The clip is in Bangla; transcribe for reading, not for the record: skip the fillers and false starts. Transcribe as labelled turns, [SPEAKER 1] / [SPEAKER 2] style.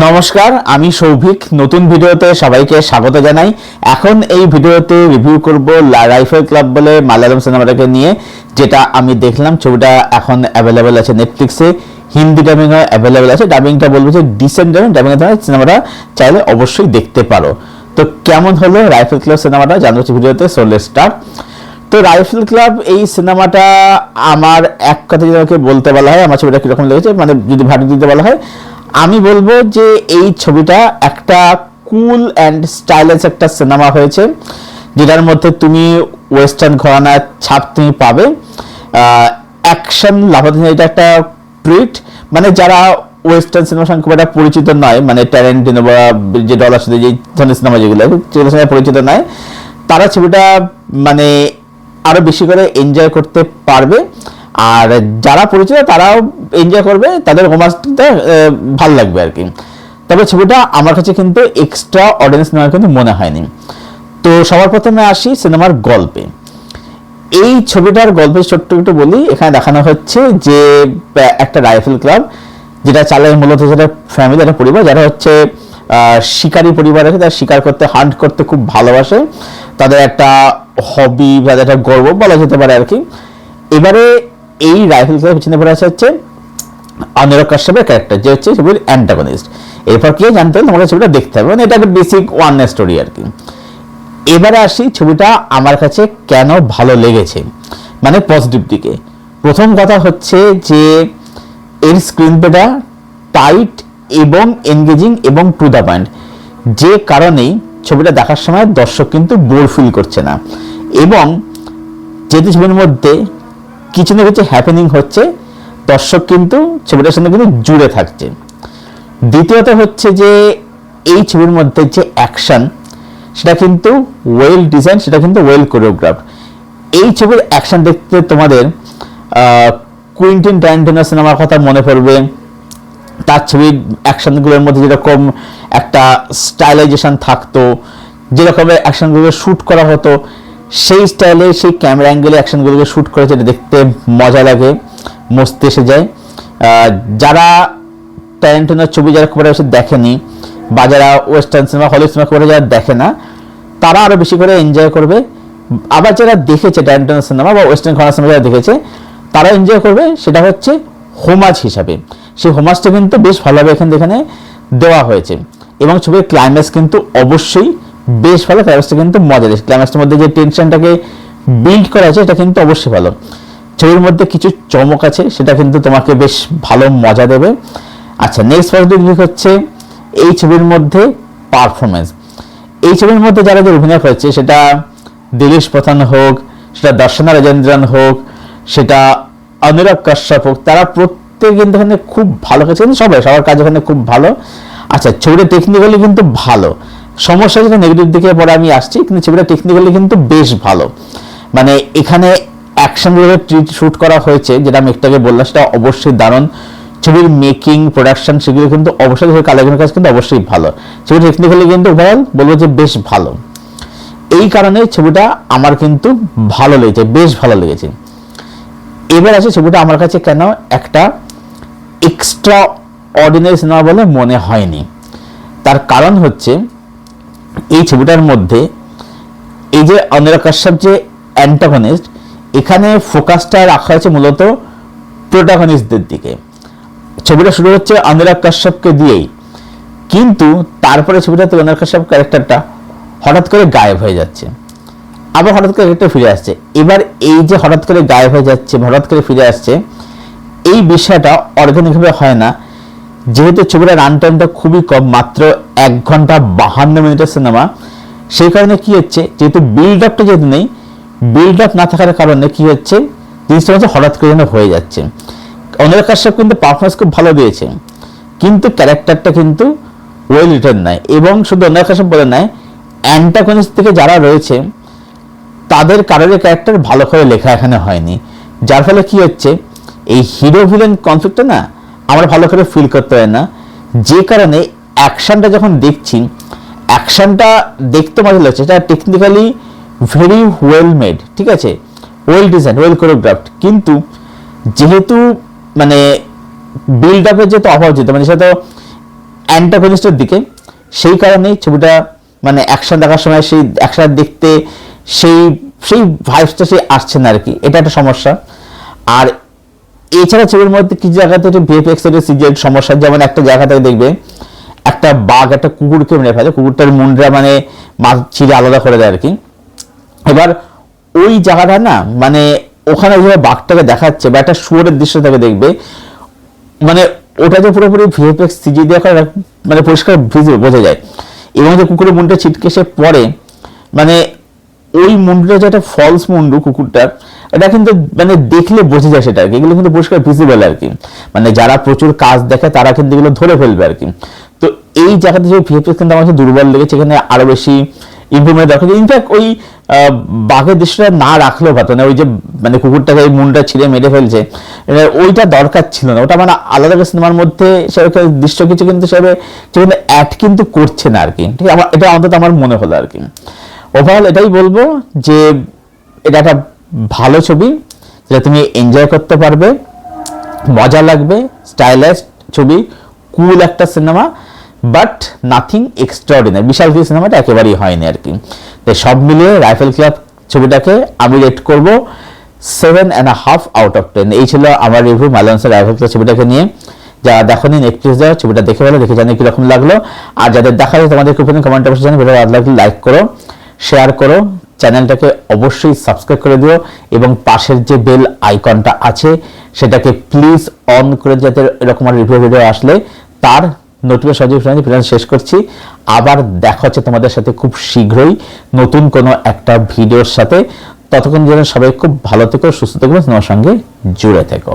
[SPEAKER 1] নমস্কার, আমি সৌভিক। নতুন ভিডিওতে সবাইকে স্বাগত জানাই। এখন এই ভিডিওতে রিভিউ করব রাইফেল ক্লাব বলে মালায়ালাম সিনেমাটাকে নিয়ে, যেটা আমি দেখলাম। ছবিটা এখন অ্যাভেলেবেল আছে নেটফ্লিক্সে, হিন্দি ডাবিং অ্যাভেলেবেল আছে। ডাবিংটা বলবো যে ডিসেন্ট ডাবিং সিনেমাটা চাইলে অবশ্যই দেখতে পারো। তো কেমন হলো রাইফেল ক্লাব সিনেমাটা জানতে হচ্ছে ভিডিওতে। So let's start. তো রাইফেল ক্লাব এই সিনেমাটা আমার এক কথা যদি আমাকে বলতে বলা হয় আমার ছবিটা কীরকম লেগেছে, মানে যদি ভাটি দিতে বলা হয়, আমি বলবো যে এই ছবিটা একটা কুল অ্যান্ড স্টাইলিশ একটা সিনেমা হয়েছে, যেটার মধ্যে তুমি ওয়েস্টার্ন ঘরানার ছাপ তুমি পাবে। অ্যাকশন লাফাতে, এটা একটা ট্রিট, মানে যারা ওয়েস্টার্ন সিনেমার সঙ্গে খুব একটা পরিচিত নয়, মানে ট্যারেন্টিনো বা যে ডলার সাথে যে ধরনের সিনেমা যেগুলো সঙ্গে পরিচিত নয়, তারা ছবিটা মানে আরো বেশি করে এনজয় করতে পারবে। আর যারা পরিচিত তারাও এনজয় করবে, তাদের রোমান্সটা ভালো লাগবে আর কি। তবে ছবিটা আমার কাছে কিন্তু এক্সট্রা অডিয়েন্স নেওয়ার কিন্তু মনে হয়নি। তো সবার প্রথমে আসি সিনেমার গল্পে। এই ছবিটার গল্পের ছোট্ট একটু বলি। এখানে দেখানো হচ্ছে যে একটা রাইফেল ক্লাব যেটা চালায় মূলত যেটা ফ্যামিলি, একটা পরিবার যারা হচ্ছে শিকারী পরিবার আছে, তারা শিকার করতে, হান্ট করতে খুব ভালোবাসে। তাদের একটা হবি বা একটা গর্ব বলা যেতে পারে আর কি। এবারে এই রাইফেল ক্লাবের পিছনে পড়ে হচ্ছে অনুরাগ কাশ্যপের ক্যারেক্টার, যে হচ্ছে ছবির অ্যান্টাগনিস্ট। এরপর কি জানতে হলে তোমাকে ছবিটা দেখতে হবে, মানে এটা একটা বেসিক ওয়ান স্টোরি আর কি। এবারে আসি ছবিটা আমার কাছে কেন ভালো লেগেছে, মানে পজিটিভ দিকে। প্রথম কথা হচ্ছে যে এর স্ক্রিন প্লেটা টাইট এবং এনগেজিং এবং টু দ্য পয়েন্ট, যে কারণেই ছবিটা দেখার সময় দর্শক কিন্তু বোর ফিল করছে না। এবং যেহেতু ছবির মধ্যে কিছু না কিছু হ্যাপেনিং হচ্ছে, দর্শক কিন্তু ছবিটার সঙ্গে কিন্তু জুড়ে থাকছে। দ্বিতীয়ত হচ্ছে যে এই ছবির মধ্যে যে অ্যাকশন, সেটা কিন্তু ওয়েল ডিজাইন, সেটা কিন্তু ওয়েল কোরিওগ্রাফ। এই ছবির অ্যাকশন দেখতে তোমাদের কুইন্টিন ট্যারান্টিনো সিনেমার কথা মনে পড়বে। তার ছবির অ্যাকশনগুলোর মধ্যে যেরকম একটা স্টাইলাইজেশন থাকতো, যেরকমের অ্যাকশনগুলো শ্যুট করা হতো, সেই স্টাইলে সেই ক্যামেরা অ্যাঙ্গেলে অ্যাকশনগুলোকে শ্যুট করেছে, এটা দেখতে মজা লাগে, মস্তি এসে যায়। যারা ট্যারান্টিনোর ছবি যারা খুব একটা দেখেনি, বা যারা ওয়েস্টার্ন সিনেমা হলিউড সিনেমা খুব একটা যারা দেখে না, তারা আরও বেশি করে এনজয় করবে। আবার যারা দেখেছে ট্যারান্টিনো সিনেমা বা ওয়েস্টার্ন ঘরানা সিনেমা যারা দেখেছে, তারা এনজয় করবে। সেটা হচ্ছে হোমাজ হিসাবে। সেই হোমাজটা কিন্তু বেশ ভালোভাবে এখানে দেওয়া হয়েছে। এবং ছবির ক্লাইম্যাক্স কিন্তু অবশ্যই বেশ ভালো। ক্লাইম্যাক্সটা কিন্তু মজার। ক্লাইম্যাক্সের মধ্যে যে টেনশনটাকে বিল্ড করা আছে, এটা কিন্তু অবশ্যই ভালো। ছবির মধ্যে কিছু চমক আছে, সেটা কিন্তু তোমাকে বেশ ভালো মজা দেবে। আচ্ছা, নেক্সট পজিটিভ দিক হচ্ছে এই ছবির মধ্যে পারফরমেন্স। এই ছবির মধ্যে যারা যে অভিনয় করেছে, সেটা দিলীপ প্রধান হোক, সেটা দর্শনা রাজেন্দ্রন হোক, সেটা অনুরাগ কাশ্যপ হোক, তারা প্রত্যেকে কিন্তু এখানে খুব ভালো করেছে। কিন্তু সবার কাজ এখানে খুব ভালো। আচ্ছা, ছবিটা টেকনিক্যালি কিন্তু ভালো। সমস্যা যেটা নেগেটিভ দিকে পরে আমি আসছি, কিন্তু ছবিটা টেকনিক্যালি কিন্তু বেশ ভালো। মানে এখানে অ্যাকশনগুলো শ্যুট করা হয়েছে, যেটা আমি একটাকে বললাম, সেটা অবশ্যই দারুণ। ছবির মেকিং, প্রোডাকশন, সেগুলো কিন্তু অবশ্যই, কালেকশনের কাজ কিন্তু অবশ্যই ভালো। ছবি টেকনিক্যালি কিন্তু ওভারঅল বলবো যে বেশ ভালো। এই কারণে ছবিটা আমার কিন্তু ভালো লেগেছে, বেশ ভালো লেগেছে। এবার আছে ছবিটা আমার কাছে কেন একটা এক্সট্রা অর্ডিনারি সিনেমা বলে মনে হয়নি। তার কারণ হচ্ছে এই ছবিটার মধ্যে এই যে অনুরাগ কাশ্যপ যে অ্যান্টাগনিস্ট, এখানে ফোকাসটা রাখা হয়েছে মূলত প্রোটাগনিস্টদের দিকে। ছবিটা শুরু হচ্ছে অনুরাগ কাশ্যপকে দিয়েই, কিন্তু তারপরে ছবিটাতে অনুরাগ কাশ্যপ ক্যারেক্টারটা হঠাৎ করে গায়েব হয়ে যাচ্ছে, আবার হঠাৎ করে ক্যারেক্টার ফিরে আসছে। এবার এই যে হঠাৎ করে গায়েব হয়ে যাচ্ছে, হঠাৎ করে ফিরে আসছে, এই বিষয়টা অর্গানিকভাবে হয় না। যেহেতু ছবিটার রান টাইমটা খুবই কম, মাত্র 1 ঘন্টা 52 মিনিটের সিনেমা, সেই কারণে কি হচ্ছে, যেহেতু বিল্ড আপটা যেহেতু নেই, বিল্ড আপ না থাকার কারণে কি হচ্ছে, জিনিসটা হচ্ছে হঠাৎ করে যেন হয়ে যাচ্ছে। অনুরাগ কাশ্যপ কিন্তু পারফরমেন্স খুব ভালো দিয়েছে, কিন্তু ক্যারেক্টারটা কিন্তু ওয়েল রিটার্ন নয়। এবং শুধু অনুরাগ কাশ্যপ বলে নয়, অ্যান্টাগনিস্ট থেকে যারা রয়েছে তাদের কারোর ক্যারেক্টার ভালো করে লেখা এখানে হয়নি, যার ফলে কি হচ্ছে, এই হিরো ভিলেন কনফ্লিক্টটা না আমরা ভালো করে ফিল করতে পারি না। যে কারণে অ্যাকশনটা যখন দেখছি, অ্যাকশনটা দেখতে মজা লাগছে, এটা টেকনিক্যালি ভেরি ওয়েল মেড, ঠিক আছে, ওয়েল ডিজাইন, ওয়েল কোরিওগ্রাফড। কিন্তু যেহেতু মানে বিল্ড আপের যেহেতু অভাব যেত, মানে সেটা অ্যান্টাগনিস্টের দিকে, সেই কারণেই ছবিটা মানে অ্যাকশন দেখার সময় সেই অ্যাকশন দেখতে সেই সেই ভাইবসটা সেই আসছে না আর কি, এটা একটা সমস্যা। আর এছাড়া ছবির মধ্যে কিছু জায়গাতে একটু ভিএফএক্স এর সিজিআই সমস্যা, যেমন একটা জায়গা থেকে দেখবে একটা বাঘ একটা কুকুরকে মেরে ফেলে, কুকুরটার মুন্ডটা মানে মাছ ছিঁড়ে আলাদা করে দেয় আর কি। এবার ওই জায়গাটা না মানে ওখানে যেভাবে বাঘটাকে দেখাচ্ছে বা একটা শুয়োরের দৃশ্য থেকে দেখবে, মানে ওটা যে পুরোপুরি ভিএফএক্স সিজি দিয়ে মানে পরিষ্কার বোঝা যায়। এবং যে কুকুরের মুন্ডটা ছিটকে সে পড়ে, মানে ওই মুন্ডুটা যে একটা ফলস মুন্ডু কুকুরটার, এটা কিন্তু মানে দেখলে বোঝা যায় সেটা আর কি, এগুলো কিন্তু পরিষ্কার ভিজিবল আর কি, মানে যারা প্রচুর কাজ দেখে তারা কিন্তু এগুলো ধরে ফেলবে আর কি। তো এই জায়গাতে যে ভিএফএক্স কিন্তু আমার দুর্বল লেগেছে, এখানে আরো বেশি ইমপ্রুভমেন্ট দরকার। ইনফ্যাক্ট ওই বাঘের দৃশ্যটা না রাখলেও পারতো না, ওই যে মানে কুকুরটাকে এই মুন্ডটা ছিঁড়ে মেরে ফেলছে, ওইটা দরকার ছিল না, ওটা মানে আলাদা সিনেমার মধ্যে সেরকম দৃশ্য কিছু কিন্তু সেভাবে অ্যাড কিন্তু করছে না আর কি, ঠিক আছে, এটা অন্তত আমার মনে হলো আর কি। ওভারঅল এটাই বলবো যে এটা একটা ভালো ছবি, যেটা তুমি এনজয় করতে পারবে, মজা লাগবে, স্টাইলিশ ছবি, কুল একটা সিনেমা, বাট নাথিং এক্সট্রাঅর্ডিনারি, বিশাল কিছু সিনেমাটা একেবারেই হয়নি আর কি। তো সব মিলিয়ে রাইফেল ক্লাব ছবিটাকে আমি রেট করব 7.5 আউট অফ 10। এই ছিল আমার রিভিউ মালায়ালামের রাইফেল ক্লাব ছবিটাকে নিয়ে। যারা দেখোনি নেটফ্লিক্স দেওয়া ছবিটা দেখে বলো, দেখে জানি কিরকম লাগলো। আর যাদের দেখা যায় তোমাদের কমেন্ট অবশ্যই জানি, ভিডিও ভালো লাগলে লাইক করো, শেয়ার করো, চ্যানেলটাকে অবশ্যই সাবস্ক্রাইব করে দিও এবং পাশের যে বেল আইকনটা আছে সেটাকে প্লিজ অন করে, যাতে এরকম রিভিউ ভিডিও আসলে তার নোটিফিকেশন শেষ করছি। আবার দেখা হচ্ছে তোমাদের সাথে খুব শীঘ্রই নতুন কোনো একটা ভিডিওর সাথে। ততক্ষণ যেন সবাই খুব ভালো থেকো, সুস্থ থেকো, তোমার সঙ্গে জুড়ে থেকো।